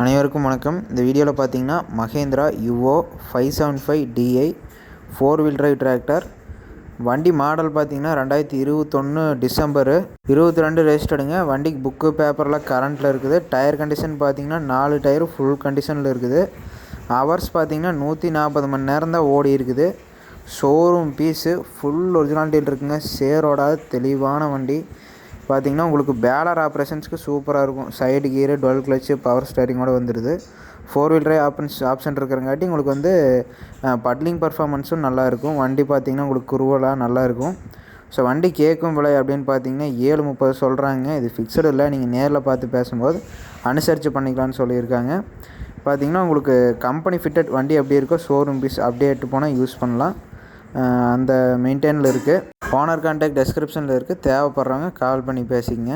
அனைவருக்கும் வணக்கம். இந்த வீடியோவில் பார்த்தீங்கன்னா Mahindra Yuvo 575DI 4-wheel drive tractor. வண்டி மாடல் பார்த்தீங்கன்னா 2021 டிசம்பர் 22 ரெஜிஸ்டர்டுங்க. வண்டிக்கு புக்கு பேப்பர்லாம் கரண்ட்டில் இருக்குது. டயர் கண்டிஷன் பார்த்தீங்கன்னா 4 டயரு ஃபுல் கண்டிஷனில் இருக்குது. ஹவர்ஸ் பார்த்தீங்கன்னா 140 மணி நேரம் தான் ஓடி இருக்குது. ஷோரூம் பீஸு ஃபுல் ஒரிஜினாலிட்டியில் இருக்குங்க. சேரோட தெளிவான வண்டி பார்த்தீங்கன்னா உங்களுக்கு பேலர் ஆப்ரேஷன்ஸ்க்கு சூப்பராக இருக்கும். சைடு கீரு, டுவெல் கிளச்சு, பவர் ஸ்டேரிங்கோடு வந்துடுது. 4-wheel drive ஆப்ஷன் இருக்கிறங்காட்டி உங்களுக்கு வந்து பட்லிங் பர்ஃபார்மன்ஸும் நல்லாயிருக்கும். வண்டி பார்த்திங்கன்னா உங்களுக்கு குருவலாக நல்லாயிருக்கும். ஸோ வண்டி கேட்கும் விலை அப்படின்னு பார்த்தீங்கன்னா 730 சொல்கிறாங்க. இது ஃபிக்ஸடு இல்லை, நீங்கள் நேரில் பார்த்து பேசும்போது அனுசரித்து பண்ணிக்கலான்னு சொல்லியிருக்காங்க. பார்த்திங்கன்னா உங்களுக்கு கம்பெனி ஃபிட்டட் வண்டி எப்படி இருக்கோ ஷோரூம் பீஸ் அப்படியே எட்டு போனால் யூஸ் பண்ணலாம். அந்த மெயின்டைனில் இருக்குது. ஓனர் கான்டாக்ட் டெஸ்கிரிப்ஷனில் இருக்குது. தேவைப்படுறவங்க கால் பண்ணி பேசிக்கங்க.